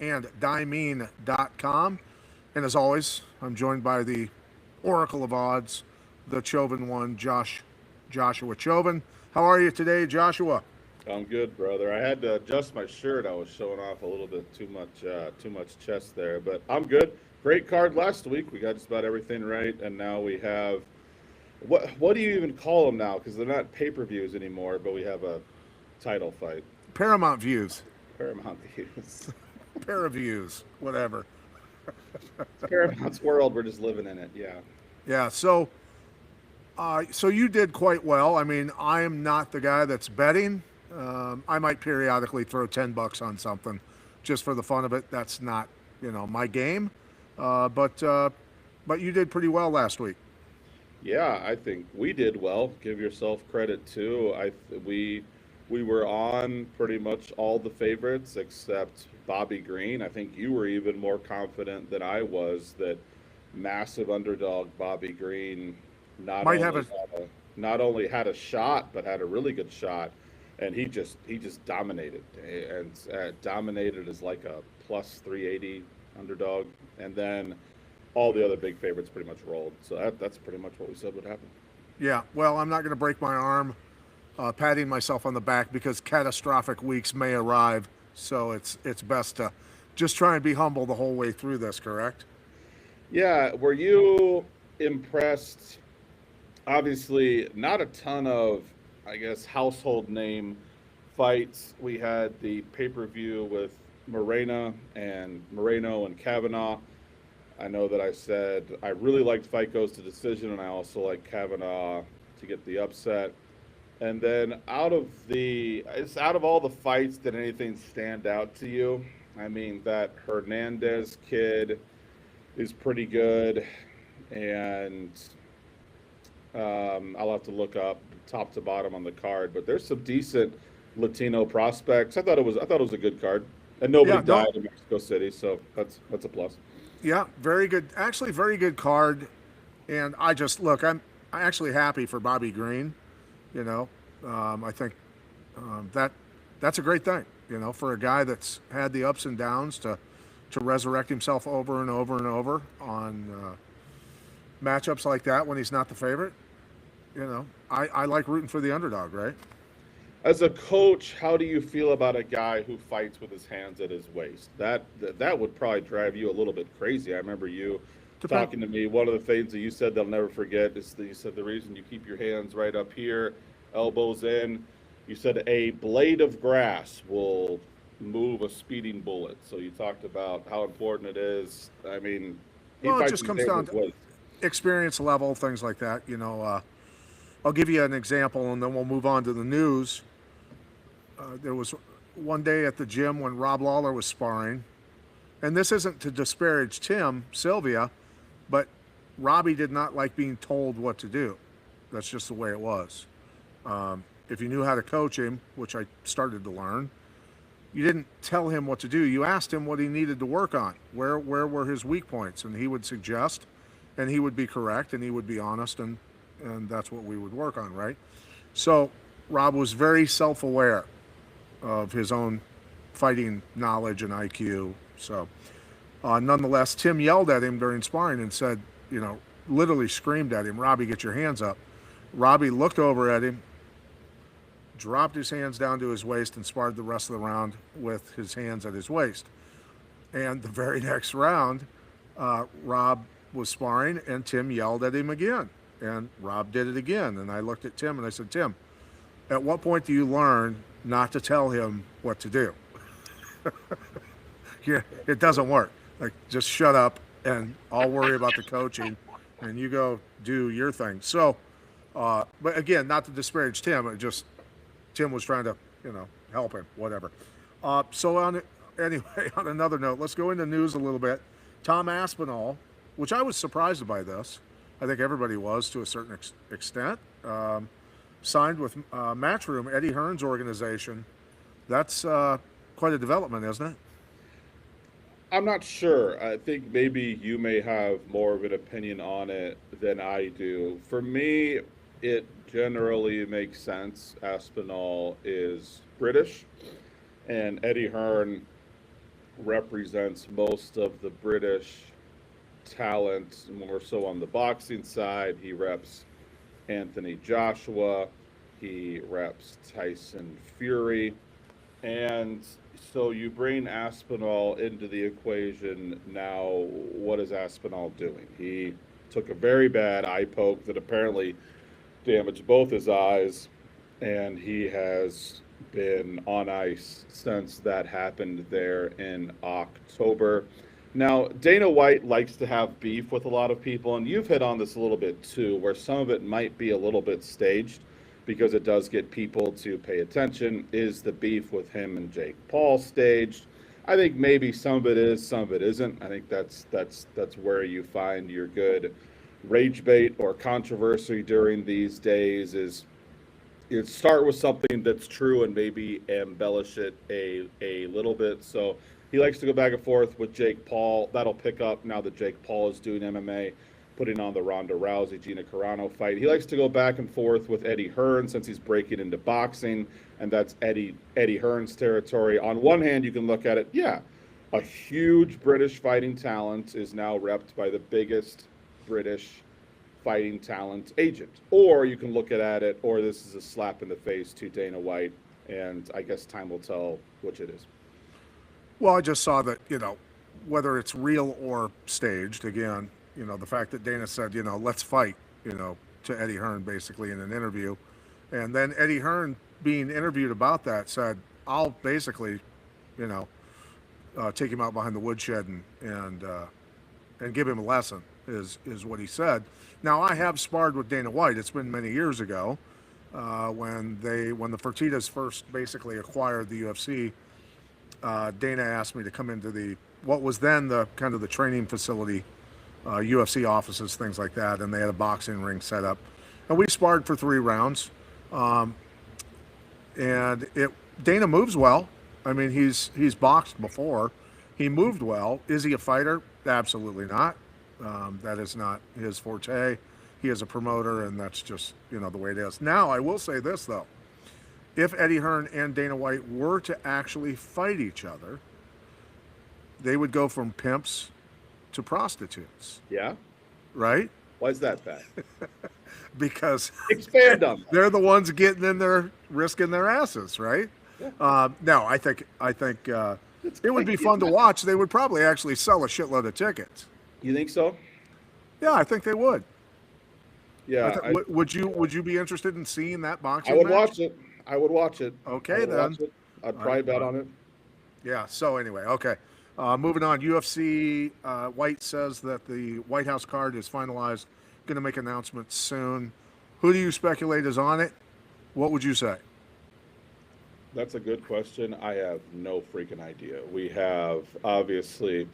and Dimene.com. And as always, I'm joined by the Oracle of Odds, the Chauvin one, Joshua Chauvin. How are you today, Joshua? I'm good, brother. I had to adjust my shirt. I was showing off a little bit too much chest there, but I'm good. Great card last week. We got just about everything right, and now we have what do you even call them now? Because they're not pay-per-views anymore, but we have a title fight. Paramount Views, Paramount views. Paraviews, whatever. It's Paramount's world. We're just living in it. Yeah. Yeah, so you did quite well. I mean, I am not the guy that's betting. I might periodically throw $10 on something just for the fun of it. That's not, my game. But you did pretty well last week. Yeah, I think we did well. Give yourself credit too. We were on pretty much all the favorites except Bobby Green. I think you were even more confident than I was that massive underdog Bobby Green not Might have only a had not only had a shot but had a really good shot, and he just dominated and dominated as like a plus 380 underdog, and then all the other big favorites pretty much rolled. So that's pretty much what we said would happen. Yeah. Well, I'm not going to break my arm patting myself on the back because catastrophic weeks may arrive. So it's best to just try and be humble the whole way through this. Correct? Yeah, were you impressed? Obviously, not a ton of, I guess, household name fights. We had the pay per view with Moreno and Kavanaugh. I know that I said I really liked Fight Goes to decision, and I also like Kavanaugh to get the upset. And then out of all the fights, did anything stand out to you? I mean, that Hernandez kid is pretty good, and I'll have to look up top to bottom on the card. But there's some decent Latino prospects. I thought it was a good card, and nobody Yeah. No. died in Mexico City, so that's a plus. Yeah. Very good. Actually, very good card. And I just look. I'm actually happy for Bobby Green. You know, I think that that's a great thing. For a guy that's had the ups and downs to resurrect himself over and over and over on matchups like that when he's not the favorite. I like rooting for the underdog, right? As a coach, how do you feel about a guy who fights with his hands at his waist? That would probably drive you a little bit crazy. I remember you Depend. talking to me. One of the things that you said they'll never forget is that you said the reason you keep your hands right up here, elbows in. You said a blade of grass will move a speeding bullet. So you talked about how important it is. I mean, he Well, it fights just with his comes hands down at to his waist. experience level, things like that. I'll give you an example, and then we'll move on to the news. There was one day at the gym when Rob Lawler was sparring, and this isn't to disparage Tim Sylvia, but Robbie did not like being told what to do. That's just the way it was. If you knew how to coach him, which I started to learn, you didn't tell him what to do. You asked him what he needed to work on. Where were his weak points, and he would suggest, and he would be correct, and he would be honest, and that's what we would work on, right? So Rob was very self-aware of his own fighting knowledge and IQ. So, nonetheless, Tim yelled at him during sparring and said, literally screamed at him, "Robbie, get your hands up." Robbie looked over at him, dropped his hands down to his waist, and sparred the rest of the round with his hands at his waist. And the very next round, Rob was sparring, and Tim yelled at him again. And Rob did it again. And I looked at Tim and I said, "Tim, at what point do you learn not to tell him what to do?" Yeah, it doesn't work. Like, just shut up and I'll worry about the coaching and you go do your thing. So, but again, not to disparage Tim, Tim was trying to, help him, whatever. Anyway, on another note, let's go into news a little bit. Tom Aspinall, which I was surprised by this. I think everybody was to a certain extent. Signed with Matchroom, Eddie Hearn's organization. That's quite a development, isn't it? I'm not sure. I think maybe you may have more of an opinion on it than I do. For me, it generally makes sense. Aspinall is British, and Eddie Hearn represents most of the British talent, more so on the boxing side. He reps Anthony Joshua, he reps Tyson Fury, and so you bring Aspinall into the equation. Now, what is Aspinall doing? He took a very bad eye poke that apparently damaged both his eyes, and he has been on ice since that happened there in October. Now, Dana White likes to have beef with a lot of people, and you've hit on this a little bit too, where some of it might be a little bit staged because it does get people to pay attention. Is the beef with him and Jake Paul staged? I think maybe some of it is, some of it isn't. I think that's where you find your good rage bait or controversy during these days is you start with something that's true and maybe embellish it a little bit. So he likes to go back and forth with Jake Paul. That'll pick up now that Jake Paul is doing MMA, putting on the Ronda Rousey Gina Carano fight. He likes to go back and forth with Eddie Hearn since he's breaking into boxing, and that's Eddie Hearn's territory. On one hand, you can look at it, yeah, a huge British fighting talent is now repped by the biggest British fighting talent agent. Or you can look at it, or this is a slap in the face to Dana White, and I guess time will tell which it is. Well, I just saw that, whether it's real or staged, again, the fact that Dana said, let's fight, to Eddie Hearn basically in an interview. And then Eddie Hearn, being interviewed about that, said, I'll basically, take him out behind the woodshed and give him a lesson, is what he said. Now, I have sparred with Dana White. It's been many years ago when the Fertittas first basically acquired the UFC. Dana asked me to come into what was then the kind of the training facility, UFC offices, things like that, and they had a boxing ring set up, and we sparred for 3 rounds. And Dana moves well. I mean, he's boxed before. He moved well. Is he a fighter? Absolutely not. That is not his forte. He is a promoter, and that's just the way it is. Now, I will say this though. If Eddie Hearn and Dana White were to actually fight each other, they would go from pimps to prostitutes. Yeah? Right? Why is that bad? Because expand on that. They're the ones getting in there, risking their asses, right? Yeah. No, I think it would be fun to watch. They would probably actually sell a shitload of tickets. You think so? Yeah, I think they would. Yeah. Would you be interested in seeing that boxing I would match? watch it. I would watch it. Okay, then. I'd probably bet on it. Yeah, so anyway, okay. Moving on, UFC, White says that the White House card is finalized, going to make announcements soon. Who do you speculate is on it? What would you say? That's a good question. I have no freaking idea. We have, obviously,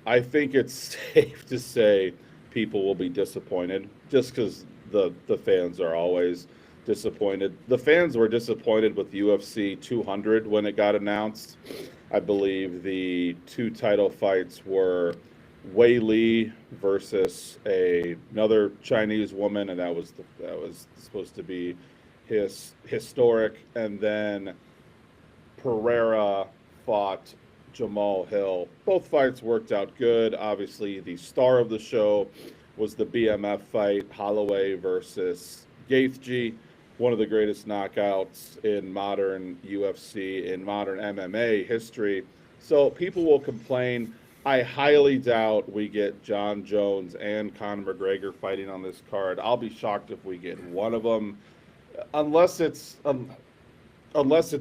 I think it's safe to say people will be disappointed just because the fans are always disappointed. The fans were disappointed with UFC 200 when it got announced. I believe the 2 title fights were Wei Li versus another Chinese woman, and that was supposed to be historic. And then Pereira fought Jamal Hill. Both fights worked out good. Obviously, the star of the show was the BMF fight, Holloway versus Gaethje, one of the greatest knockouts in modern UFC, in modern MMA history. So people will complain. I highly doubt we get John Jones and Conor McGregor fighting on this card. I'll be shocked if we get one of them, unless it's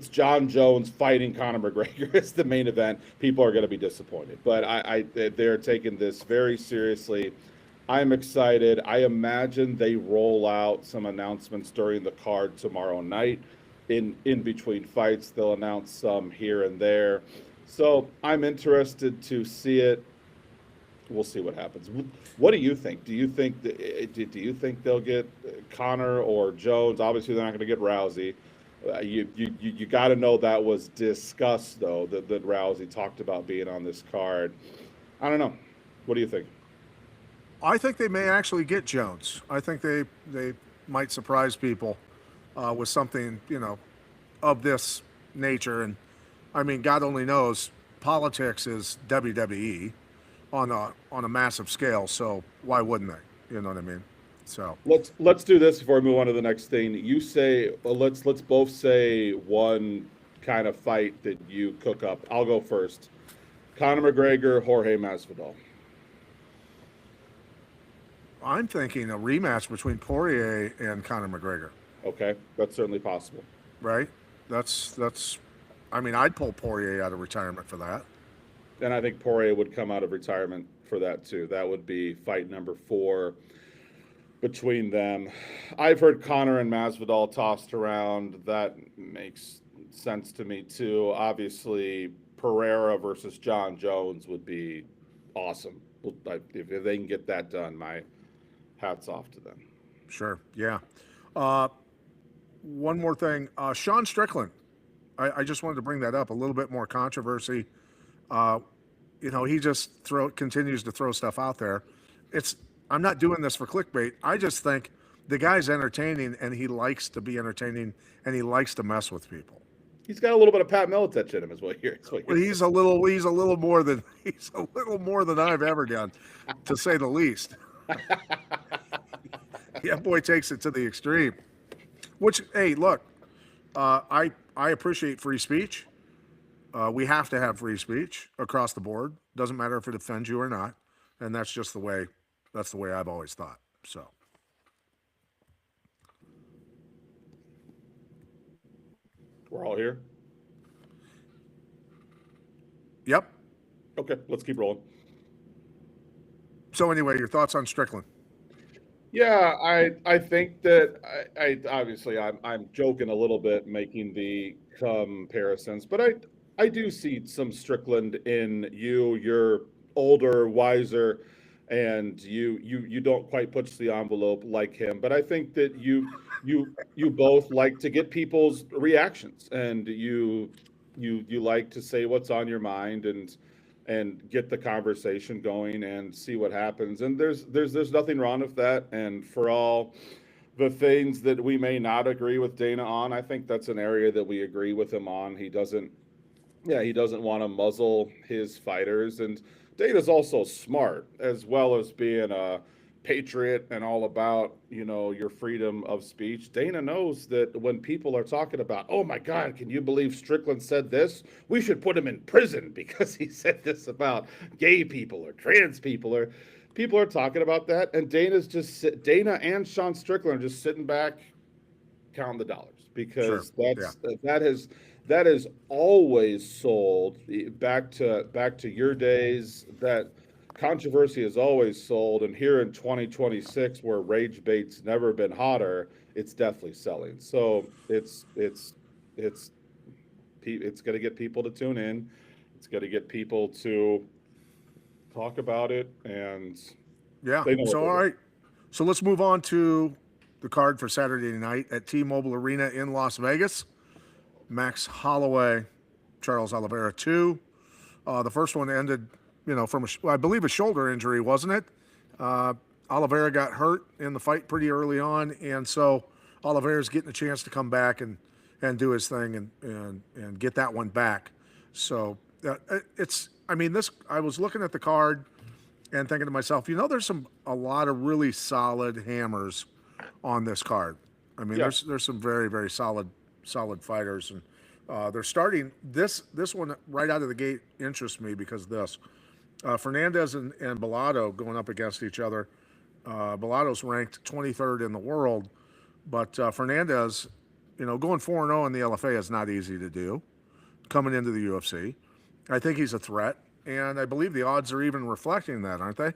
John Jones fighting Conor McGregor as the main event. People are going to be disappointed. But they're taking this very seriously. I'm excited. I imagine they roll out some announcements during the card tomorrow night. In between fights, they'll announce some here and there. So I'm interested to see it. We'll see what happens. What do you think? Do you think they'll get Conor or Jones? Obviously, they're not going to get Rousey. You got to know that was discussed, though, that Rousey talked about being on this card. I don't know. What do you think? I think they may actually get Jones. I think they might surprise people with something, of this nature. And I mean, God only knows politics is WWE on a massive scale. So why wouldn't they? You know what I mean? So Let's do this before we move on to the next thing. You say, well, let's both say one kind of fight that you cook up. I'll go first. Conor McGregor, Jorge Masvidal. I'm thinking a rematch between Poirier and Conor McGregor. Okay, that's certainly possible. Right? That's. I mean, I'd pull Poirier out of retirement for that. And I think Poirier would come out of retirement for that too. That would be fight number 4 between them. I've heard Conor and Masvidal tossed around. That makes sense to me too. Obviously, Pereira versus John Jones would be awesome. If they can get that done, my hats off to them. Sure. Yeah. Uh, One more thing. Sean Strickland. I just wanted to bring that up. A little bit more controversy. Uh, he just continues to throw stuff out there. I'm not doing this for clickbait. I just think the guy's entertaining and he likes to be entertaining and he likes to mess with people. He's got a little bit of Pat Miletich in him, is what you're. Well, he's a little more than I've ever done, to say the least. Yeah, boy takes it to the extreme. Which, hey, look, I appreciate free speech. We have to have free speech across the board. Doesn't matter if it offends you or not, and that's just the way. That's the way I've always thought. So. We're all here. Yep. Okay, let's keep rolling. So anyway, your thoughts on Strickland? Yeah, I think that I obviously I'm joking a little bit making the comparisons, but I do see some Strickland in you. You're older, wiser, and you don't quite push the envelope like him. But I think that you both like to get people's reactions, and you like to say what's on your mind and get the conversation going and see what happens. And there's nothing wrong with that. And for all the things that we may not agree with Dana on, I think that's an area that we agree with him on. He doesn't want to muzzle his fighters. And Dana's also smart, as well as being a patriot and all about, your freedom of speech. Dana knows that when people are talking about, oh my God, can you believe Strickland said this? We should put him in prison because he said this about gay people or trans people, or people are talking about that. And Dana and Sean Strickland are just sitting back counting the dollars, because that has always sold back to your days. That controversy has always sold, and here in 2026, where rage bait's never been hotter, it's definitely selling. So it's going to get people to tune in. It's going to get people to talk about it, and yeah. So all right, so let's move on to the card for Saturday night at T-Mobile Arena in Las Vegas. Max Holloway, Charles Oliveira 2. The first one ended, from I believe a shoulder injury, wasn't it? Oliveira got hurt in the fight pretty early on, and so Oliveira's getting a chance to come back and do his thing and get that one back. So I was looking at the card and thinking to myself, there's a lot of really solid hammers on this card. I mean, Yeah. there's some very, very solid fighters, and they're starting this one right out of the gate interests me because this Fernandez and Bellato going up against each other. Bellato's ranked 23rd in the world, but Fernandez, going 4-0 in the LFA is not easy to do. Coming into the UFC, I think he's a threat, and I believe the odds are even reflecting that, aren't they?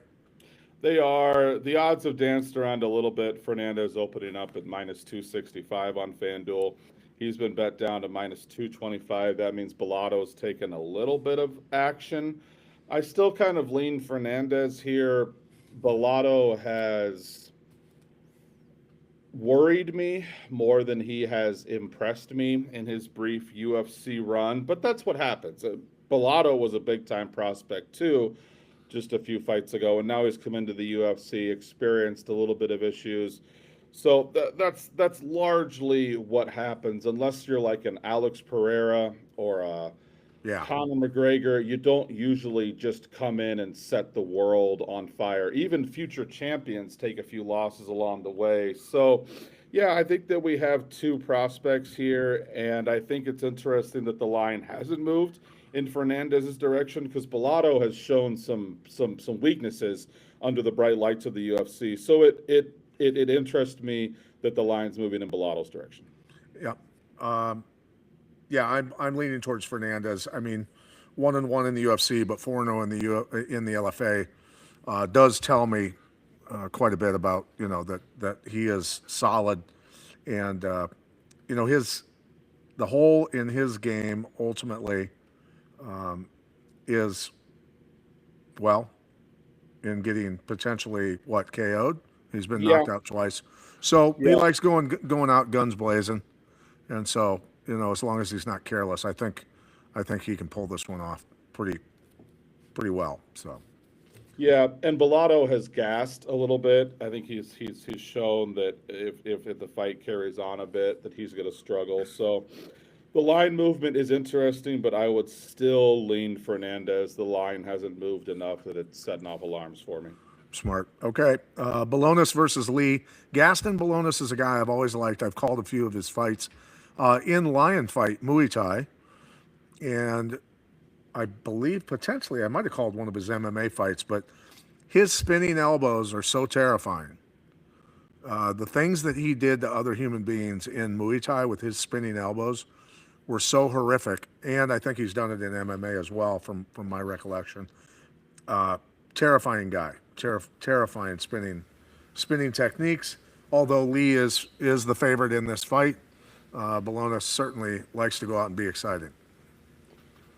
They are. The odds have danced around a little bit. Fernandez opening up at minus 265 on FanDuel. He's been bet down to minus 225. That means Bellato's taken a little bit of action. I still kind of lean Fernandez here. Bellato has worried me more than he has impressed me in his brief UFC run, but that's what happens. Bellato was a big-time prospect too, just a few fights ago, and now he's come into the UFC, experienced a little bit of issues. So that's largely what happens, unless you're like an Alex Pereira or Yeah. Conor McGregor, you don't usually just come in and set the world on fire. Even future champions take a few losses along the way. So, yeah, I think that we have two prospects here, and I think it's interesting that the line hasn't moved in Fernandez's direction because Bellato has shown some weaknesses under the bright lights of the UFC. So it interests me that the line's moving in Bellato's direction. Yeah. Um, yeah, I'm leaning towards Fernandez. I mean, 1-1 in the UFC, but 4-0 in the LFA does tell me quite a bit about that he is solid, and his the hole in his game ultimately is, well, in getting potentially what, KO'd. He's been Yeah, knocked out twice, so he yeah. likes going out guns blazing, and so as long as he's not careless, I think he can pull this one off pretty well. So Yeah, and Bellato has gassed a little bit. I think he's shown that if the fight carries on a bit, that he's going to struggle. So the line movement is interesting, but I would still lean Fernandez. The line hasn't moved enough that it's setting off alarms for me. smart. Okay, Balonis versus Lee. Gaston Balonis is a guy I've always liked. I've called a few of his fights in Lion Fight Muay Thai, and I believe potentially I might have called one of his MMA fights, but his spinning elbows are so terrifying. The things that he did to other human beings in Muay Thai with his spinning elbows were so horrific, and I think he's done it in MMA as well, from my recollection. Terrifying guy, terrifying spinning techniques. Although Lee is the favorite in this fight, Bologna certainly likes to go out and be exciting.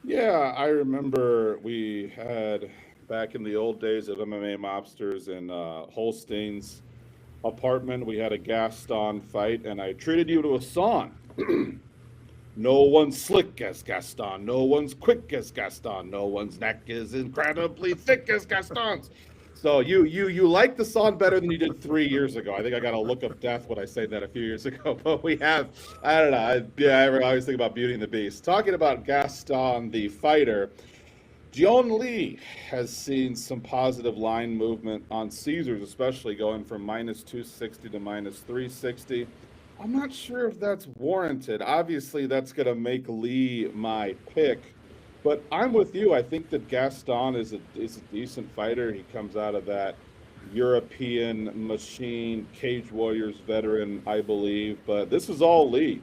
Yeah, I remember we had back in the old days of MMA mobsters in Holstein's apartment. We had a Gaston fight, and I treated you to a song. No one's slick as Gaston. No one's quick as Gaston. No one's neck is incredibly thick as Gaston's. So you like the song better than you did 3 years ago. I think I got a look of death when I said that a few years ago. But we have, I don't know. I always think about Beauty and the Beast. Talking about Gaston, the fighter, Jion Lee has seen some positive line movement on Caesars, especially going from -260 to -360. I'm not sure if that's warranted. Obviously, that's going to make Lee my pick. But I'm with you. I think that Gaston is a decent fighter. He comes out of that European machine, Cage Warriors veteran, I believe. But this is all Lee.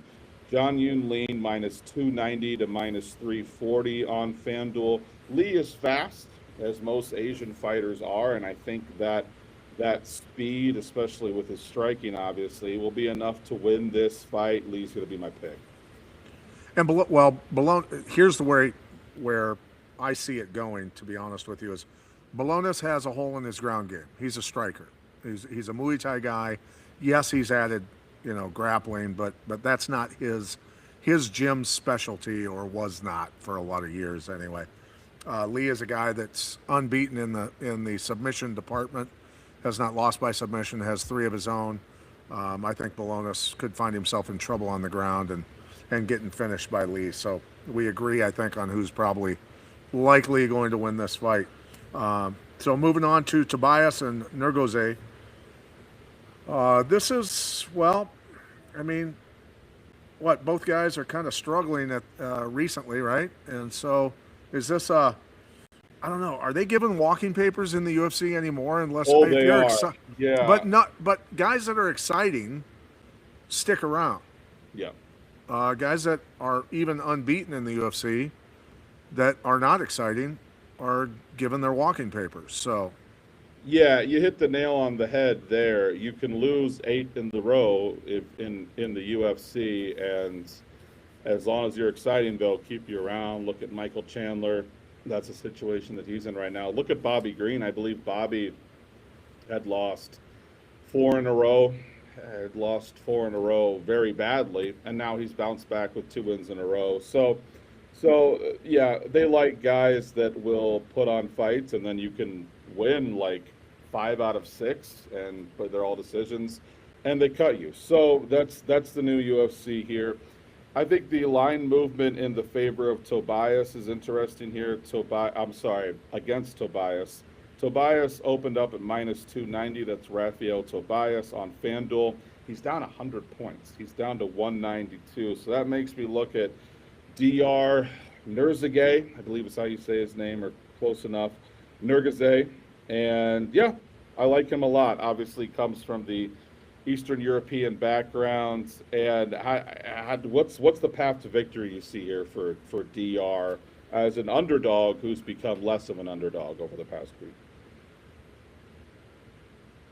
John Yoon Lean -290 to -340 on FanDuel. Lee is fast, as most Asian fighters are, and I think that speed, especially with his striking, obviously, will be enough to win this fight. Lee's going to be my pick. And Bologna, here's the where I see it going. To be honest with you, is Bologna has a hole in his ground game. He's a striker. He's a Muay Thai guy. Yes, he's added grappling, but that's not his gym specialty, or was not for a lot of years anyway. Lee is a guy that's unbeaten in the submission department. Has not lost by submission, has 3 of his own. I think Bolonis could find himself in trouble on the ground and getting finished by Lee. So we agree, I think, on who's probably likely going to win this fight. So moving on to Tobias and Nurgoze. This is, well, I mean, both guys are kind of struggling recently, right? And so is this I don't know. Are they giving walking papers in the UFC anymore? Unless Oh, if they you're are. Yeah. but guys that are exciting stick around. Yeah. Guys that are even unbeaten in the UFC that are not exciting are given their walking papers. So Yeah, you hit the nail on the head there. You can lose 8 in the row if in the UFC, and as long as you're exciting, they'll keep you around. Look at Michael Chandler. That's a situation that he's in right now. Look at Bobby Green. I believe Bobby had lost 4 in a row, very badly, and now he's bounced back with 2 wins in a row. So yeah, they like guys that will put on fights, and then you can win like 5 out of 6, but they're all decisions, and they cut you. So that's the new UFC here. I think the line movement in the favor of Tobias is interesting here. I'm sorry, against Tobias. Tobias opened up at minus 290. That's Rafael Tobias on FanDuel. He's down 100 points. He's down to 192. So that makes me look at Dr. Nurzagay, I believe is how you say his name, or close enough. Nurgazay. And yeah, I like him a lot. Obviously comes from the Eastern European backgrounds. And what's the path to victory you see here for DR as an underdog who's become less of an underdog over the past week?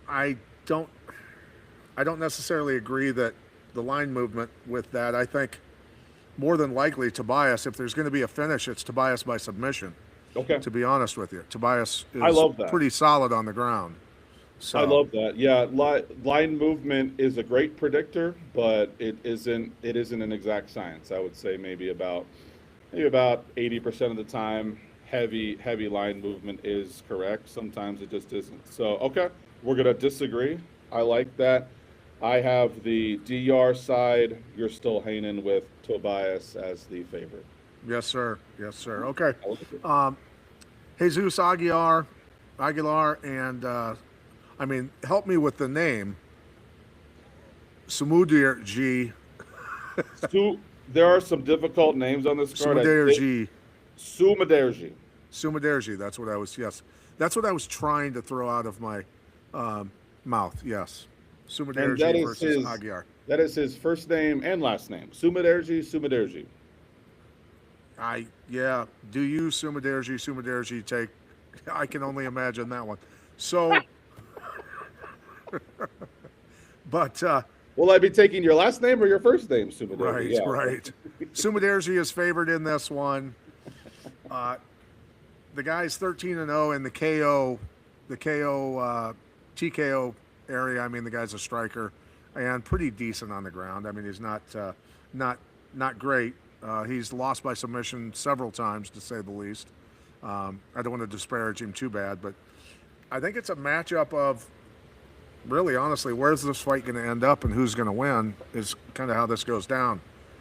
I don't necessarily agree that the line movement with that. I think more than likely Tobias, if there's going to be a finish, it's Tobias by submission. Okay. To be honest with you, Tobias I is love that. pretty solid on the ground. So I love that. Yeah, line movement is a great predictor, but it isn't an exact science. I would say maybe about 80% of the time heavy line movement is correct. Sometimes it just isn't. So, okay, we're going to disagree. I like that. I have the DR side. You're still hanging with Tobias as the favorite. Yes, sir. Yes, sir. Okay. I like it. Jesus Aguilar, and help me with the name. Sumudir G. There are some difficult names on this card. Sumudir Sumaderji. Sumaderji. That's what I was. Yes, that's what I was trying to throw out of my mouth. Yes, Sumaderji versus Aguilar. That is his first name and last name. Sumaderji. Do you Sumaderji take? I can only imagine that one. So, but will I be taking your last name or your first name, Sumaderji? Right. Sumaderji is favored in this one. The guy's 13-0 in the TKO area. I mean, the guy's a striker and pretty decent on the ground. I mean, he's not great. He's lost by submission several times, to say the least. I don't want to disparage him too bad, but I think it's a matchup of, really, honestly, where's this fight going to end up and who's going to win is kind of how this goes down.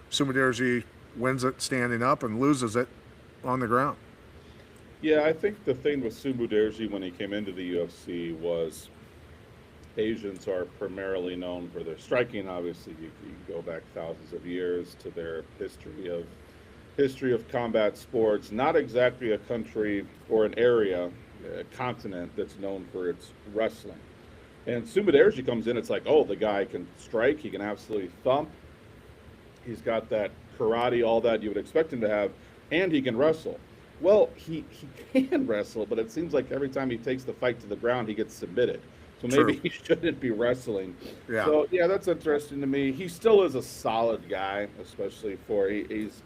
Sumaderji wins it standing up and loses it on the ground. Yeah, I think the thing with Sumuderji when he came into the UFC was Asians are primarily known for their striking. Obviously, you go back thousands of years to their history of combat sports. Not exactly a country or an area, a continent that's known for its wrestling. And Sumuderji comes in, it's like, oh, the guy can strike, he can absolutely thump. He's got that karate, all that you would expect him to have, and he can wrestle. Well, he can wrestle, but it seems like every time he takes the fight to the ground, he gets submitted. So maybe he shouldn't be wrestling. Yeah. So, yeah, that's interesting to me. He still is a solid guy, especially for he's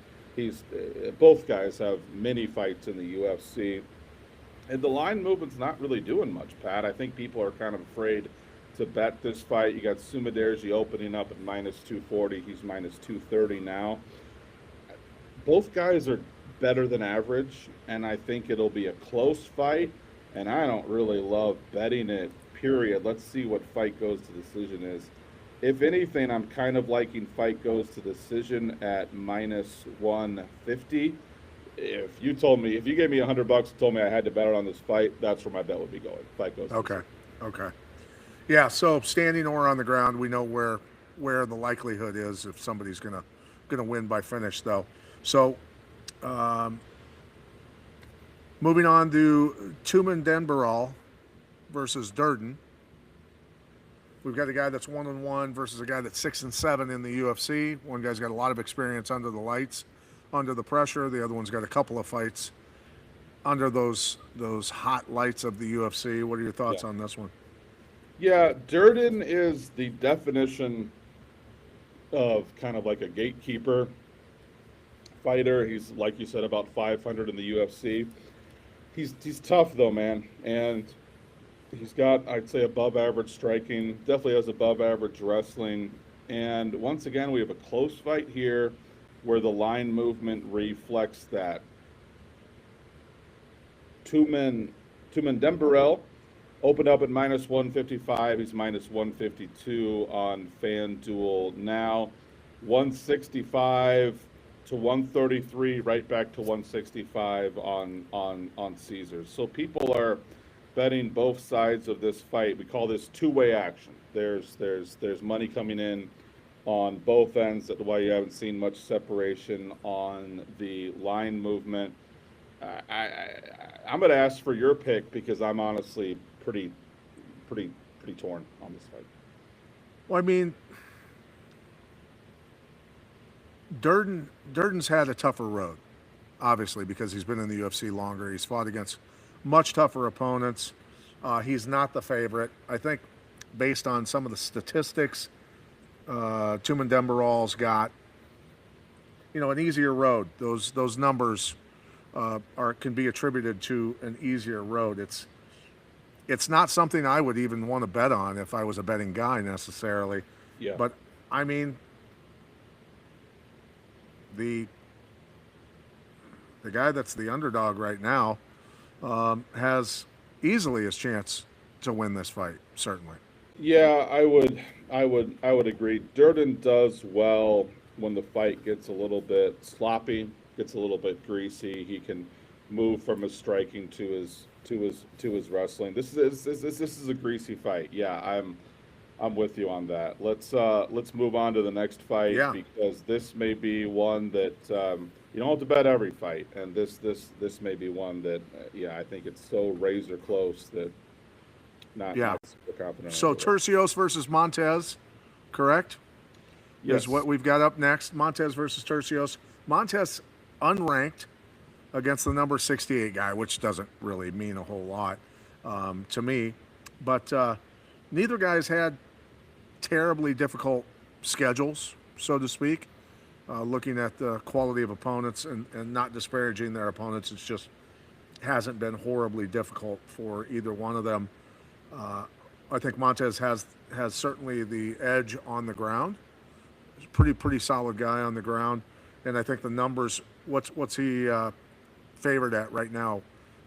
both guys have many fights in the UFC. And the line movement's not really doing much, Pat. I think people are kind of afraid to bet this fight. You got Sumuderji opening up at minus 240. He's minus 230 now. Both guys are better than average, and I think it'll be a close fight, and I don't really love betting it, period. Let's see what fight goes to decision is. If anything, I'm kind of liking fight goes to decision at minus 150. If you gave me $100 and told me I had to bet it on this fight, that's where my bet would be going. Fight goes to decision. Okay. Yeah, so standing or on the ground, we know where the likelihood is if somebody's gonna win by finish, though. So moving on to Tumen Denbaral versus Durden. We've got a guy that's 1-1 versus a guy that's 6-7 in the UFC. One guy's got a lot of experience under the lights, under the pressure. The other one's got a couple of fights under those hot lights of the UFC. What are your thoughts on this one? Yeah, Durden is the definition of kind of like a gatekeeper fighter. He's, like you said, about 500 in the UFC. He's tough though, man, and he's got, I'd say, above average striking. Definitely has above average wrestling. And once again, we have a close fight here where the line movement reflects that. Tumen Denbaral opened up at minus 155. He's minus 152 on FanDuel now. 165 to 133, right back to 165 on Caesars. So people are betting both sides of this fight. We call this two-way action. There's money coming in on both ends. That's why you haven't seen much separation on the line movement. I'm going to ask for your pick because I'm honestly pretty pretty torn on this fight. Well, I mean, Durden's had a tougher road, obviously, because he's been in the UFC longer. He's fought against much tougher opponents. He's not the favorite. I think, based on some of the statistics, Tumen Dembaral's got, an easier road. Those numbers can be attributed to an easier road. It's not something I would even want to bet on if I was a betting guy necessarily. Yeah. But I mean, the guy that's the underdog right now has easily his chance to win this fight. Certainly. Yeah, I would agree. Durden does well when the fight gets a little bit sloppy, gets a little bit greasy. He can move from his striking to his wrestling. This is a greasy fight. Yeah, I'm with you on that. Let's move on to the next fight because this may be one that you don't have to bet every fight, and this may be one that I think it's so razor close that not super confident. So Tercios versus Montez, correct? Yes. Is what we've got up next. Montez versus Tercios. Montez unranked against the number 68 guy, which doesn't really mean a whole lot to me. But neither guy's had terribly difficult schedules, so to speak. Looking at the quality of opponents and not disparaging their opponents, it's just hasn't been horribly difficult for either one of them. I think Montez has certainly the edge on the ground. He's a pretty solid guy on the ground, and I think the numbers. What's he favored at right now?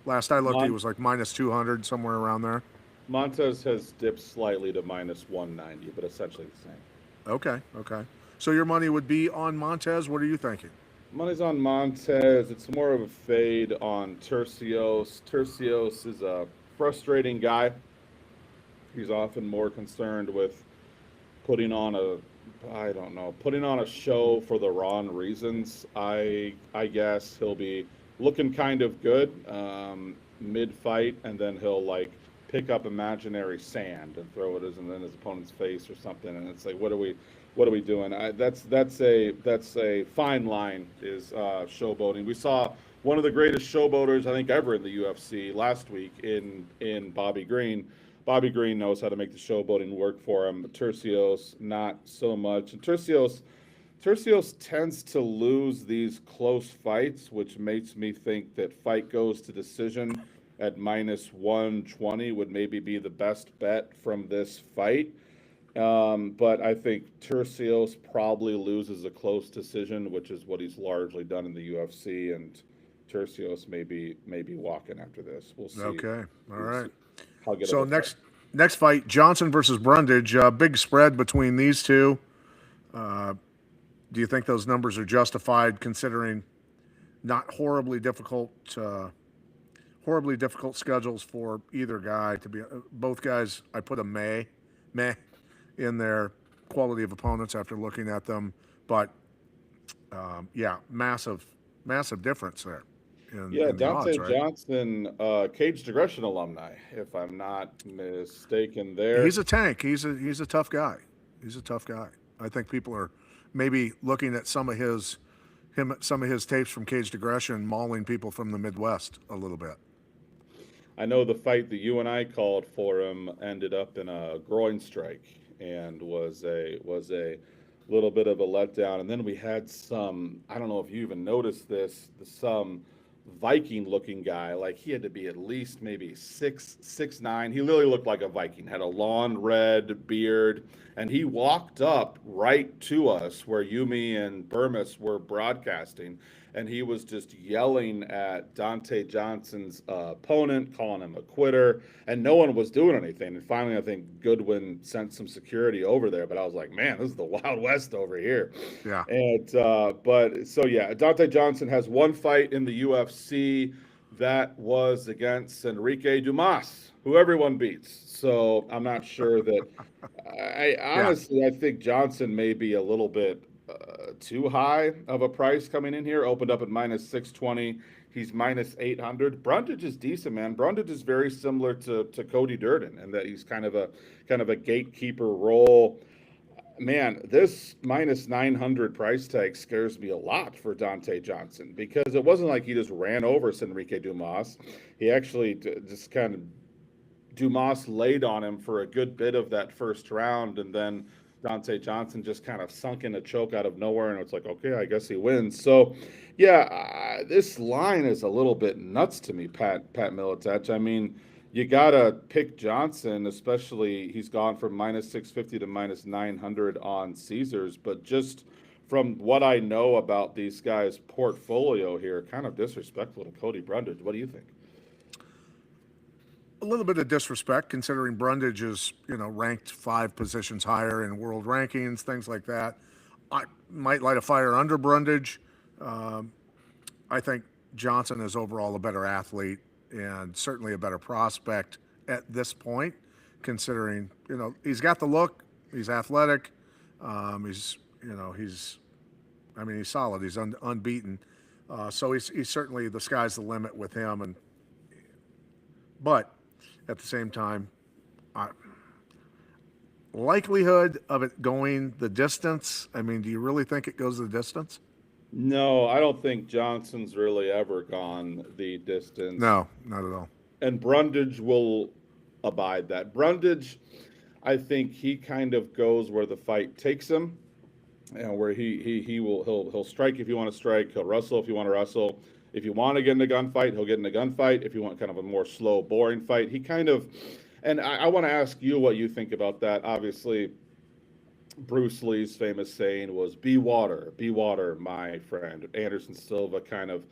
Last I looked, he was like minus 200, somewhere around there. Montez has dipped slightly to minus 190, but essentially the same. Okay. So your money would be on Montez. What are you thinking? Money's on Montez. It's more of a fade on Tercios. Tercios is a frustrating guy. He's often more concerned with putting on a show for the wrong reasons. I guess he'll be looking kind of good mid-fight, and then he'll pick up imaginary sand and throw it in his opponent's face or something, and it's like, what are we doing? That's a fine line, is showboating. We saw one of the greatest showboaters I think ever in the UFC last week in Bobby Green. Bobby Green knows how to make the showboating work for him. But Tercios, not so much. And Tercios tends to lose these close fights, which makes me think that fight goes to decision at minus 120 would maybe be the best bet from this fight. But I think Tercios probably loses a close decision, which is what he's largely done in the UFC. And Tercios may be walking after this. We'll see. Okay. All right. So next fight, Johnson versus Brundage. Big spread between these two. Do you think those numbers are justified, considering not horribly difficult schedules for either guy? To be both guys, I put a meh in their quality of opponents after looking at them, but massive difference there. In Dante odds, right? Johnson, Caged Aggression alumni, if I'm not mistaken. There, he's a tank. He's a tough guy. I think people are maybe looking at some of his tapes from Caged Aggression, mauling people from the Midwest a little bit. I know the fight that you and I called for him ended up in a groin strike and was a little bit of a letdown. And then we had some, I don't know if you even noticed this, some Viking-looking guy. Like, he had to be at least maybe 6'9". He literally looked like a Viking. Had a long red beard, and he walked up right to us where Yumi and Burmis were broadcasting, and he was just yelling at Dante Johnson's opponent, calling him a quitter, and no one was doing anything. And finally, I think Goodwin sent some security over there, but I was like, man, this is the Wild West over here. Yeah. And but so yeah, Dante Johnson has one fight in the UFC that was against Enrique Dumas, who everyone beats. So I'm not sure that. I Yeah. honestly, I think Johnson may be a little bit too high of a price coming in here. Opened up at minus 620. He's minus 800. Brundage is decent, man. Brundage is very similar to Cody Durden, and that he's kind of a gatekeeper role. Man, this minus 900 price tag scares me a lot for Dante Johnson, because it wasn't like he just ran over Enrique Dumas. He actually just kind of Dumas laid on him for a good bit of that first round, and then Dante Johnson just kind of sunk in a choke out of nowhere, and it's like, okay, I guess he wins. So, yeah, this line is a little bit nuts to me, Pat Militech. I mean, you gotta pick Johnson, especially he's gone from minus 650 to minus 900 on Caesars, but just from what I know about these guys' portfolio here, kind of disrespectful to Cody Brundage. What do you think? A little bit of disrespect considering Brundage is, ranked 5 positions higher in world rankings, things like that. I might light a fire under Brundage. I think Johnson is overall a better athlete and certainly a better prospect at this point, considering, he's got the look, he's athletic, he's, he's solid, he's unbeaten. So he's certainly, the sky's the limit with him. But at the same time, likelihood of it going the distance. I mean, do you really think it goes the distance? No, I don't think Johnson's really ever gone the distance. No, not at all. And Brundage will abide that. Brundage, I think he kind of goes where the fight takes him, and where he'll strike if you want to strike, he'll wrestle if you want to wrestle. If you want to get in a gunfight, he'll get in a gunfight. If you want kind of a more slow, boring fight, he kind of. And I want to ask you what you think about that. Obviously, Bruce Lee's famous saying was be water, my friend." Anderson Silva kind of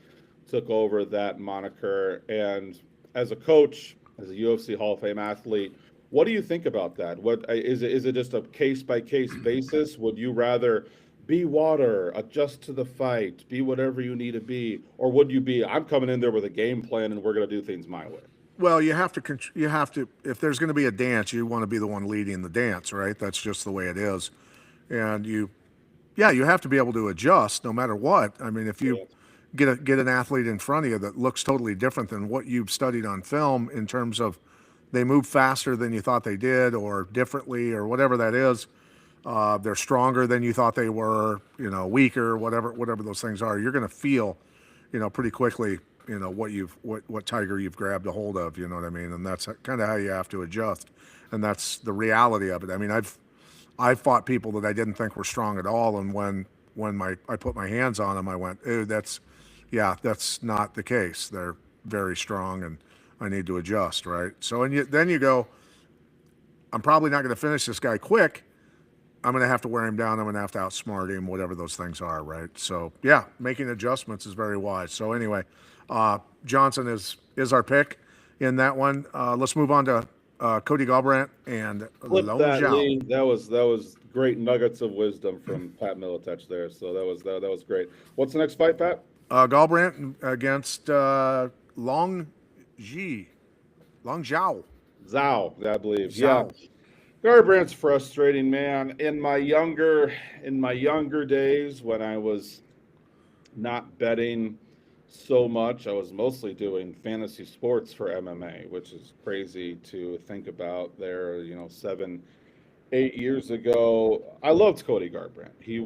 took over that moniker. And as a coach, as a UFC Hall of Fame athlete, what do you think about that? What is it? Is it just a case by case basis? Would you rather be water, adjust to the fight, be whatever you need to be, or would you be, I'm coming in there with a game plan and we're going to do things my way? Well, you have to, if there's going to be a dance, you want to be the one leading the dance, right? That's just the way it is. And you have to be able to adjust no matter what. I mean, if you Yeah. get an athlete in front of you that looks totally different than what you've studied on film in terms of they move faster than you thought they did or differently or whatever that is, they're stronger than you thought they were, weaker, whatever those things are, you're going to feel, pretty quickly, what tiger you've grabbed a hold of, you know what I mean? And that's kind of how you have to adjust. And that's the reality of it. I mean, I've fought people that I didn't think were strong at all, and when I put my hands on them, I went, "Ooh, that's not the case. They're very strong, and I need to adjust." Right. So then you go, "I'm probably not going to finish this guy quick. I'm going to have to wear him down. I'm going to have to outsmart him, whatever those things are." Right. So yeah, making adjustments is very wise. So anyway, Johnson is our pick in that one. Let's move on to Cody Garbrandt and Flip Long that, Zhao. Lee. That was great nuggets of wisdom from Pat Militech there. So that was great. What's the next fight, Pat? Garbrandt against Long Ji, Long Zhao. Zhao, I believe. Yeah. Zhao. Garbrandt's frustrating, man. In my younger days, when I was not betting so much, I was mostly doing fantasy sports for MMA, which is crazy to think about. There, 7, 8 years ago, I loved Cody Garbrandt. He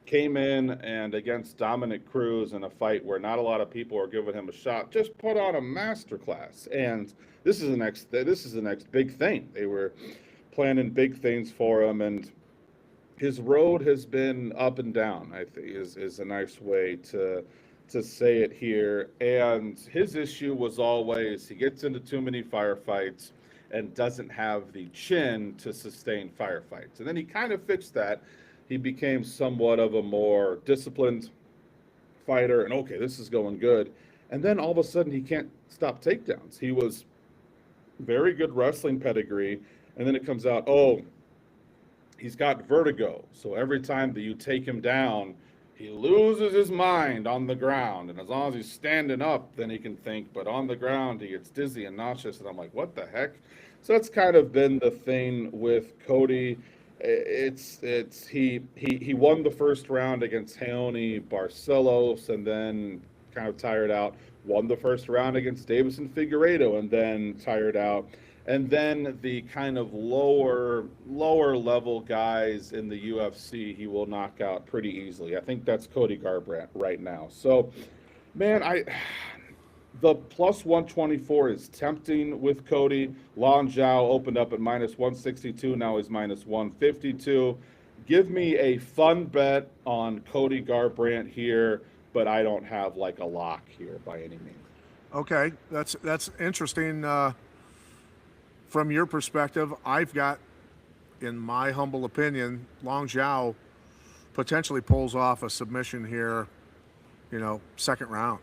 came in and against Dominic Cruz in a fight where not a lot of people are giving him a shot, just put on a masterclass. And this is the next big thing. They were planning big things for him, and his road has been up and down, I think is a nice way to say it here. And his issue was always he gets into too many firefights and doesn't have the chin to sustain firefights. And then he kind of fixed that. He became somewhat of a more disciplined fighter, and okay, this is going good. And then all of a sudden, he can't stop takedowns. He was very good wrestling pedigree, and then it comes out, oh, he's got vertigo. So every time that you take him down, he loses his mind on the ground. And as long as he's standing up, then he can think. But on the ground, he gets dizzy and nauseous. And I'm like, what the heck? So that's kind of been the thing with Cody. He won the first round against Leone Barcelos, and then kind of tired out. Won the first round against Davison Figueiredo, and then tired out. And then the kind of lower level guys in the UFC, he will knock out pretty easily. I think that's Cody Garbrandt right now. So, man, the plus 124 is tempting with Cody. Long Zhao opened up at minus 162. Now he's minus 152. Give me a fun bet on Cody Garbrandt here, but I don't have like a lock here by any means. Okay, that's interesting. From your perspective, I've got, in my humble opinion, Long Zhao potentially pulls off a submission here, second round.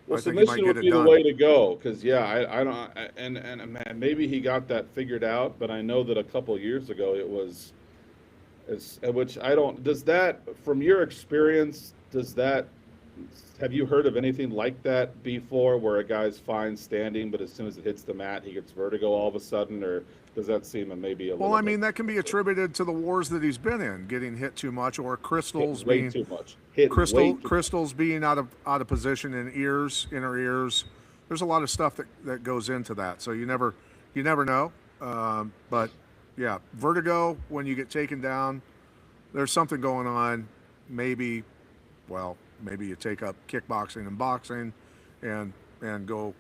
Well, I think he might submission get would it be the done. way to go because, yeah, I don't, and man, maybe he got that figured out, but I know that a couple years ago it was, which I don't, does that, from your experience, have you heard of anything like that before where a guy's fine standing, but as soon as it hits the mat, he gets vertigo all of a sudden, or does that seem maybe a Well, little I bit mean, that can be attributed to the wars that he's been in, getting hit too much, or crystals hit way being too much? Hit way too crystals being out of position in inner ears. There's a lot of stuff that goes into that, so you never know. But yeah, vertigo when you get taken down, there's something going on. Maybe, well, maybe you take up kickboxing and boxing, and go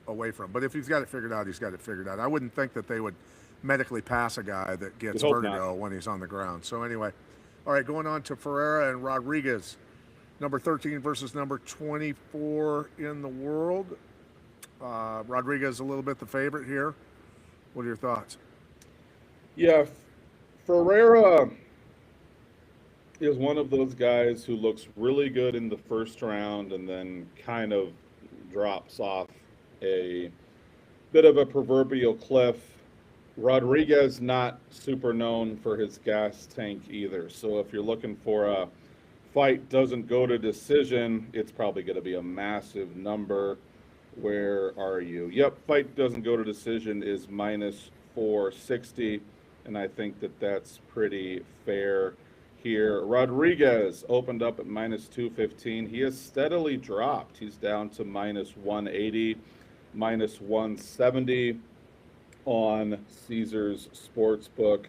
away from. But if he's got it figured out, he's got it figured out. I wouldn't think that they would medically pass a guy that gets hope vertigo not. when he's on the ground. So anyway, all right, going on to Ferreira and Rodriguez, number 13 versus number 24 in the world. Rodriguez a little bit the favorite here. What are your thoughts? Yeah, Ferreira is one of those guys who looks really good in the first round and then kind of drops off a bit of a proverbial cliff. Rodriguez not super known for his gas tank either. So if you're looking for a fight doesn't go to decision, it's probably going to be a massive number. Where are you? Yep, fight doesn't go to decision is minus 460, and I think that that's pretty fair here. Rodriguez opened up at minus 215. He has steadily dropped. He's down to minus 180, minus 170 on Caesars Sportsbook.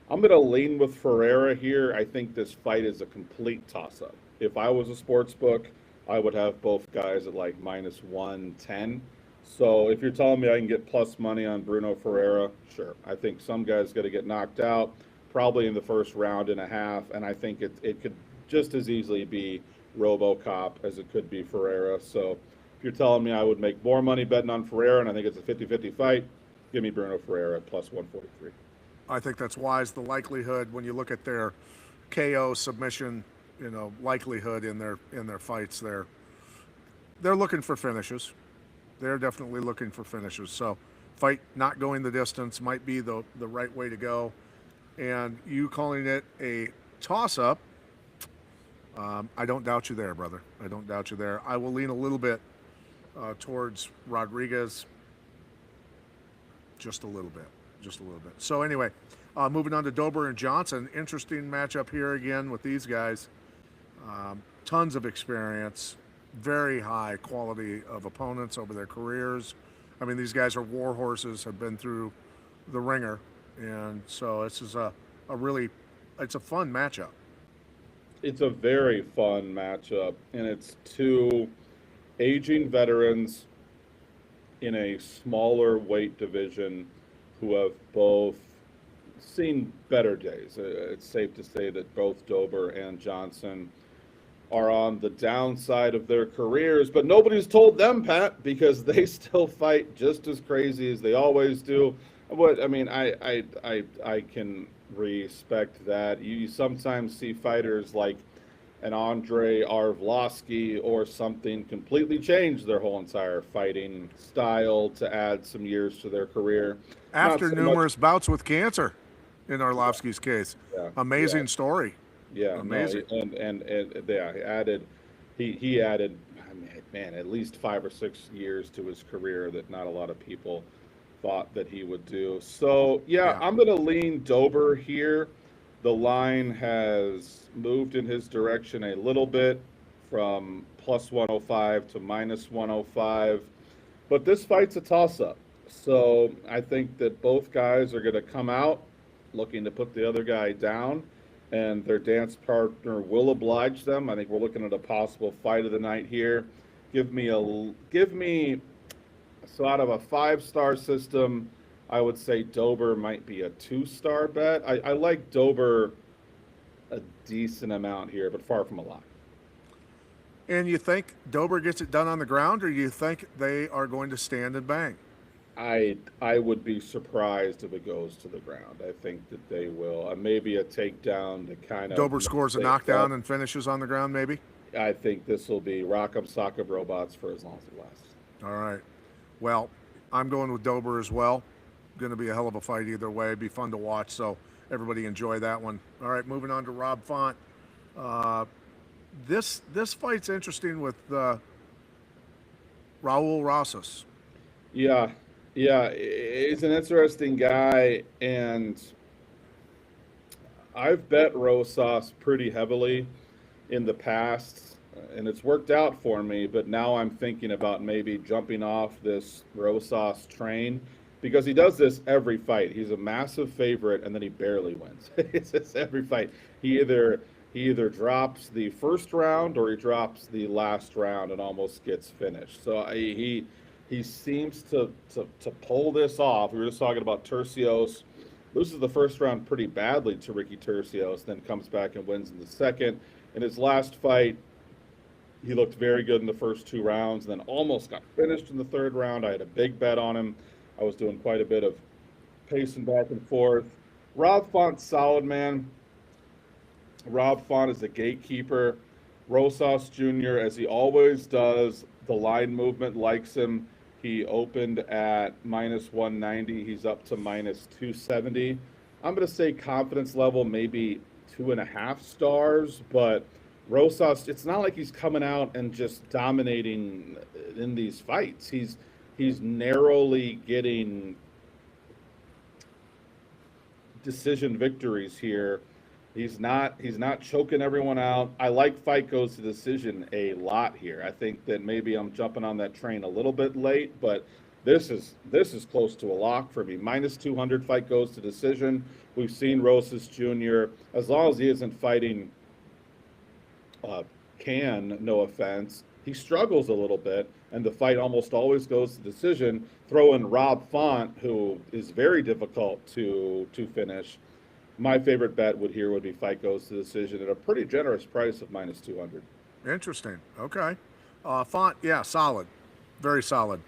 I'm going to lean with Ferreira here. I think this fight is a complete toss-up. If I was a sportsbook, I would have both guys at like minus 110. So if you're telling me I can get plus money on Bruno Ferreira, sure. I think some guy's going to get knocked out, probably in the first round and a half, and I think it could just as easily be RoboCop as it could be Ferreira. So if you're telling me I would make more money betting on Ferreira, and I think it's a 50-50 fight, give me Bruno Ferreira at plus 143. I think that's wise. The likelihood when you look at their KO submission, likelihood in their fights, they're looking for finishes. They're definitely looking for finishes. So, fight not going the distance might be the right way to go. And you calling it a toss-up, I don't doubt you there, brother. I don't doubt you there. I will lean a little bit towards Rodriguez, just a little bit. So anyway, moving on to Dober and Johnson. Interesting matchup here again with these guys. Tons of experience, very high quality of opponents over their careers. I mean, these guys are war horses, have been through the ringer, and so this is it's a fun matchup. It's a very fun matchup, and it's two aging veterans in a smaller weight division who have both seen better days. It's safe to say that both Dober and Johnson are on the downside of their careers, but nobody's told them, Pat, because they still fight just as crazy as they always do. I can respect that. You sometimes see fighters like an Andrei Arlovsky or something, completely change their whole entire fighting style to add some years to their career. Not After so much. numerous bouts with cancer, in Arlovsky's case, Yeah, yeah, amazing story. yeah. No, Amazing. and yeah, he added, I mean, man, at least 5 or 6 years to his career that not a lot of people thought that he would do. So yeah, Yeah. I'm gonna lean Dober here. The line has moved in his direction a little bit from plus 105 to minus 105. But this fight's a toss up. So I think that both guys are going to come out looking to put the other guy down, and their dance partner will oblige them. I think we're looking at a possible fight of the night here. Give me so out of a 5-star system, I would say Dober might be a 2-star bet. I like Dober a decent amount here, but far from a lot. And you think Dober gets it done on the ground, or you think they are going to stand and bang? I would be surprised if it goes to the ground. I think that they will. Maybe a takedown to kind of Dober mess scores a things knockdown up. and finishes on the ground, maybe? I think this will be rock'em sock'em robots for as long as it lasts. All right. Well, I'm going with Dober as well. Going to be a hell of a fight either way. Be fun to watch. So everybody enjoy that one. All right, moving on to Rob Font. Uh, this fight's interesting with Raul Rosas. Yeah, yeah, he's an interesting guy, and I've bet Rosas pretty heavily in the past, and it's worked out for me. But now I'm thinking about maybe jumping off this Rosas train because he does this every fight. He's a massive favorite, and then he barely wins. It's just every fight. He either drops the first round or he drops the last round and almost gets finished. So he seems to pull this off. We were just talking about Tercios. Loses the first round pretty badly to Ricky Tercios, then comes back and wins in the second. In his last fight, he looked very good in the first 2 rounds, then almost got finished in the third round. I had a big bet on him. I was doing quite a bit of pacing back and forth. Rob Font's solid, man. Rob Font is a gatekeeper. Rosas Jr., as he always does, the line movement likes him. He opened at minus 190. He's up to minus 270. I'm going to say confidence level maybe 2.5 stars, but Rosas, it's not like he's coming out and just dominating in these fights. He's narrowly getting decision victories here. He's not choking everyone out. I like fight goes to decision a lot here. I think that maybe I'm jumping on that train a little bit late, but this is close to a lock for me. Minus 200 fight goes to decision. We've seen Rosas Jr. as long as he isn't fighting no offense, he struggles a little bit, and the fight almost always goes to decision. Throw in Rob Font, who is very difficult to finish. My favorite bet would be fight goes to decision at a pretty generous price of minus 200. Interesting. Okay. Font, yeah, solid. Very solid.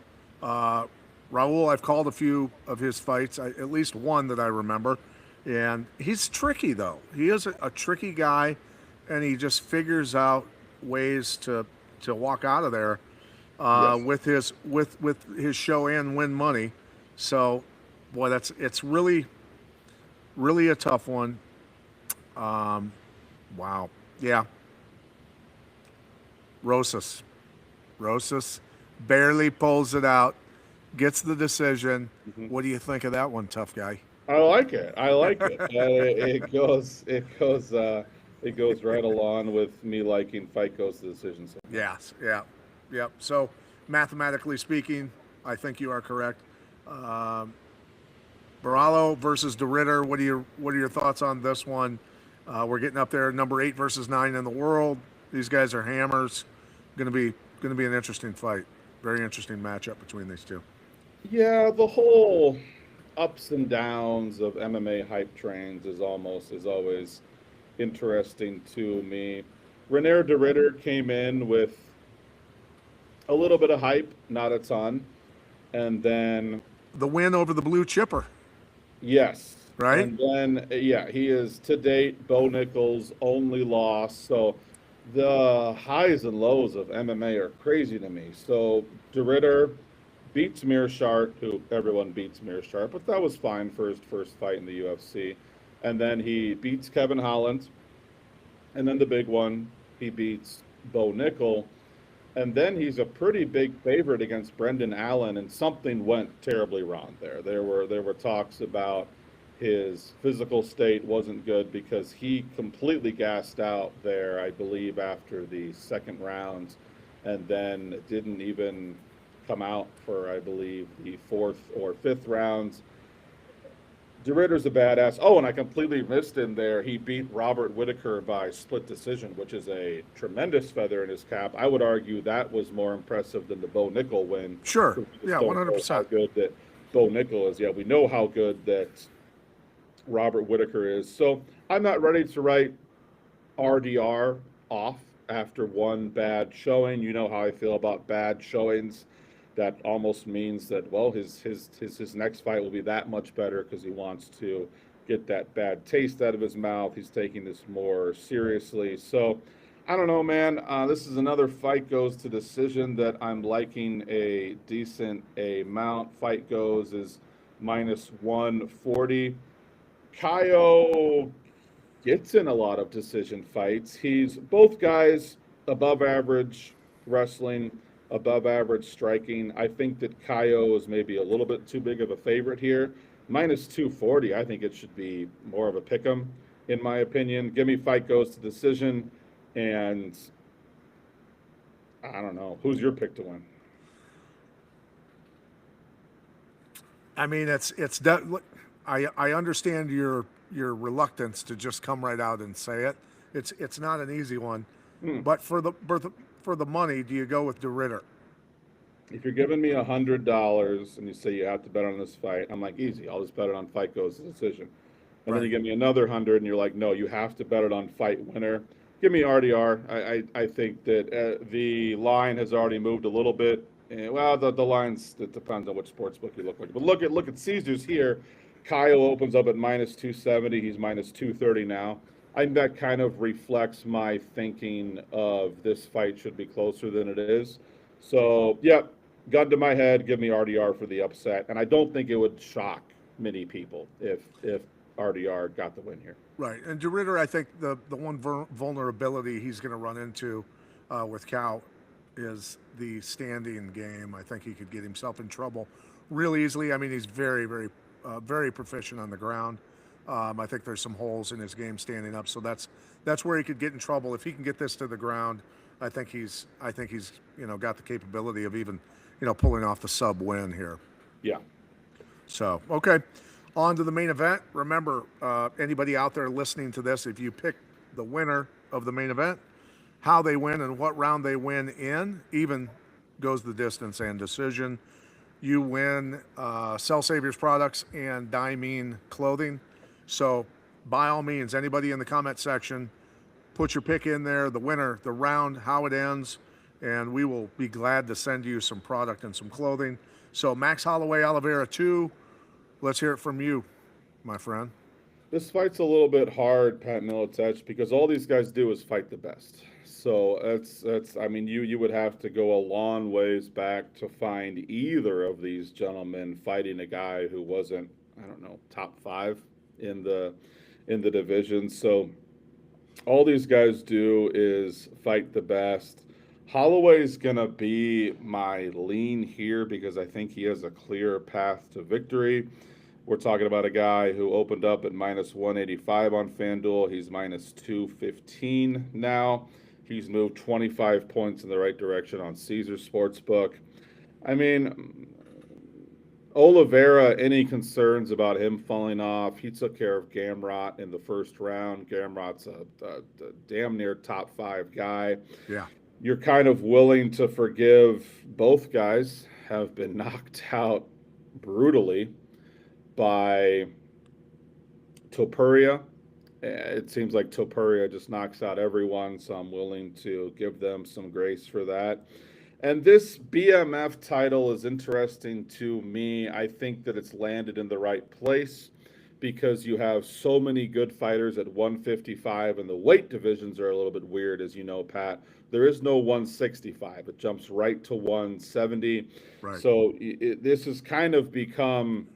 Raul, I've called a few of his fights, at least one that I remember. And he's tricky, though. He is a tricky guy, and he just figures out ways to walk out of there Yes. with his show and win money. So, boy, it's really a tough one. Wow. Yeah. Rosas barely pulls it out, gets the decision. What do you think of that one, tough guy? I like it. I like it. It goes right along with me liking fight goes to decision. So Yes. Yeah. Yep. So, mathematically speaking, I think you are correct. Baralo versus DeRitter. What are your thoughts on this one? We're getting up there, number 8 versus 9 in the world. These guys are hammers. Going to be an interesting fight. Very interesting matchup between these two. yeah, the whole ups and downs of MMA hype trains is always interesting to me. Renair de Ritter came in with a little bit of hype, not a ton, and then The win over the Blue Chipper, yes, right? and then yeah, he is to date Bo Nichols' only loss. So The highs and lows of MMA are crazy to me. So DeRitter beats Meerschaert, who everyone beats Meerschaert, but that was fine for his first fight in the UFC. And then he beats Kevin Holland, and then the big one, he beats Bo Nickel, and then he's a pretty big favorite against Brendan Allen, and something went terribly wrong there. There were talks about his physical state wasn't good because he completely gassed out there, I believe, after the second round, and then didn't even come out for, I believe, the fourth or fifth rounds. DeRitter's a badass. Oh, and I completely missed in there. He beat Robert Whitaker by split decision, which is a tremendous feather in his cap. I would argue that was more impressive than the Bo Nickel win. Sure. We just Yeah, don't know how 100%. good that Bo Nickel is. Yeah, we know how good that Robert Whitaker is. So I'm not ready to write RDR off after one bad showing. You know how I feel about bad showings. That almost means that, well, his next fight will be that much better because he wants to get that bad taste out of his mouth. He's taking this more seriously. So I don't know, man. This is another fight goes to decision that I'm liking a decent amount. Fight goes is minus 140. Kaio gets in a lot of decision fights. He's both guys above average wrestling, above average striking. I think that Kaio is maybe a little bit too big of a favorite here. Minus 240, I think it should be more of a pick 'em, in my opinion. Give me fight goes to decision, and I don't know. Who's your pick to win? I mean, I understand your reluctance to just come right out and say it. It's not an easy one, Hmm. but for the money, do you go with DeRitter? If you're giving me $100 and you say you have to bet on this fight, I'm like, easy. I'll just bet it on fight goes to decision. And then Right. you give me another 100 and you're like, no, you have to bet it on fight winner. Give me RDR. I think that the line has already moved a little bit. Well, the lines, it depends on which sports book you look like. But look at Caesars here. Kyle opens up at minus 270. He's minus 230 now. I think that kind of reflects my thinking of this fight should be closer than it is. So, yeah, gun to my head, give me RDR for the upset. And I don't think it would shock many people if RDR got the win here. Right. And DeRitter, I think the one vulnerability he's going to run into with Cal is the standing game. I think he could get himself in trouble real easily. I mean, he's very proficient on the ground. I think there's some holes in his game standing up, so that's where he could get in trouble if he can get this to the ground. I think he's got the capability of even pulling off the sub win here. Yeah. So, okay, on to the main event. Remember, anybody out there listening to this, if you pick the winner of the main event, how they win and what round they win in, even goes the distance and decision. You win Cell Saviors products and Diamine clothing. So, by all means, anybody in the comment section, put your pick in there, the winner, the round, how it ends, and we will be glad to send you some product and some clothing. So, Max Holloway, Oliveira 2, let's hear it from you, my friend. This fight's a little bit hard, Pat Militech, because all these guys do is fight the best. So that's I mean you would have to go a long ways back to find either of these gentlemen fighting a guy who wasn't, I don't know, top 5 in the division. So all these guys do is fight the best. Holloway's gonna be my lean here because I think he has a clear path to victory. We're talking about a guy who opened up at minus 185 on FanDuel. He's minus 215 now. He's moved 25 points in the right direction on Caesars Sportsbook. I mean, Oliveira, any concerns about him falling off? He took care of Gamrot in the first round. Gamrot's a damn near top 5 guy. Yeah. You're kind of willing to forgive both guys have been knocked out brutally by Topuria. It seems like Topuria just knocks out everyone, so I'm willing to give them some grace for that. And this BMF title is interesting to me. I think that it's landed in the right place because you have so many good fighters at 155, and the weight divisions are a little bit weird, as you know, Pat. There is no 165. It jumps right to 170. Right. So this has kind of become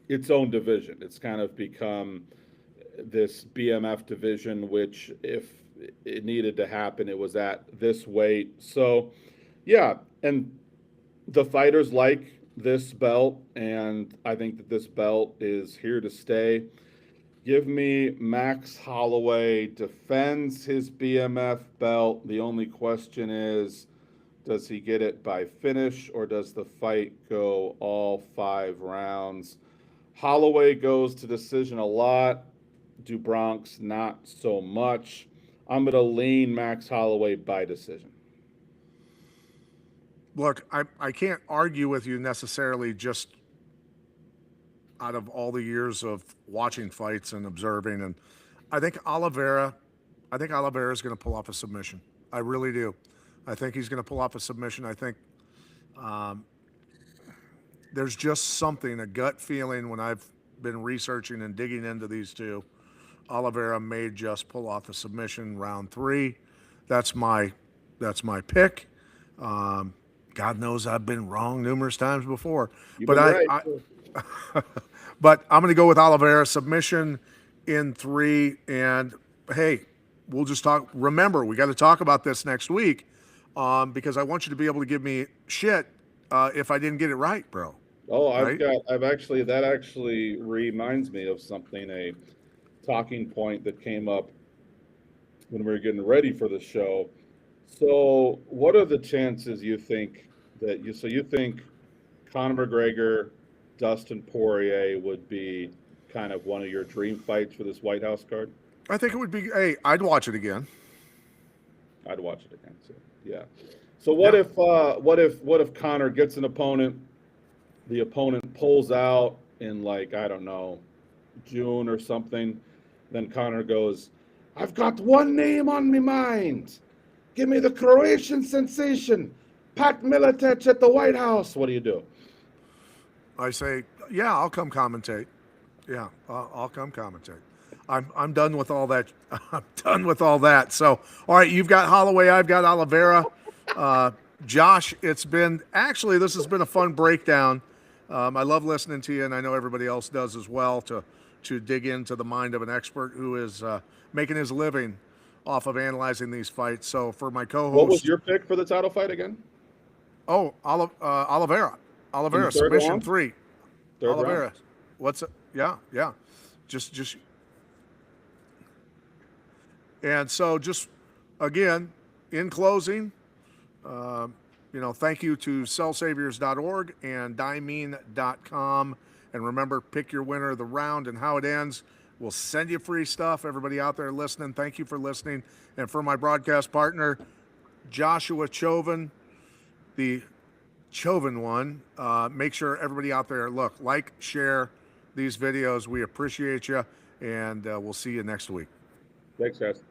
its own division. It's kind of become this BMF division, which if it needed to happen, it was at this weight. So, yeah, and the fighters like this belt, and I think that this belt is here to stay. Give me Max Holloway defends his BMF belt. The only question is, does he get it by finish, or does the fight go all 5 rounds? Holloway goes to decision a lot. DuBronx not so much. I'm going to lean Max Holloway by decision. Look, I can't argue with you necessarily just out of all the years of watching fights and observing. And I think Oliveira is going to pull off a submission. I really do. I think he's going to pull off a submission. I think there's just something, a gut feeling when I've been researching and digging into these two. Oliveira may just pull off a submission round 3. That's my pick. God knows I've been wrong numerous times before, but but I'm going to go with Oliveira submission in 3. And hey, we'll just talk. Remember, we got to talk about this next week because I want you to be able to give me shit if I didn't get it right, bro. Oh, Right? that actually reminds me of something, a talking point that came up when we were getting ready for the show. So, what are the chances you think you think Conor McGregor, Dustin Poirier would be kind of one of your dream fights for this White House card? I think it would be. Hey, I'd watch it again. I'd watch it again too. Yeah. So what if Conor gets an opponent, the opponent pulls out in, like, I don't know, June or something, then Conor goes, "I've got one name on my mind. Give me the Croatian sensation, Pat Miletich at the White House." What do you do? I say, yeah, I'll come commentate. Yeah, I'll come commentate. I'm done with all that. I'm done with all that. So, all right, you've got Holloway, I've got Oliveira. Josh, this has been a fun breakdown. I love listening to you, and I know everybody else does as well, to dig into the mind of an expert who is making his living off of analyzing these fights. So for my co-host, what was your pick for the title fight again? Oh, Oliveira. Oliveira, submission round? 3. Third Oliveira. Round? What's it? Yeah. Just. And so just, again, in closing, thank you to cellsaviors.org and dimene.com. And remember, pick your winner of the round and how it ends. We'll send you free stuff. Everybody out there listening, thank you for listening. And for my broadcast partner, Joshua Chauvin, the Chauvin one, make sure everybody out there, like, share these videos. We appreciate you, and we'll see you next week. Thanks, guys.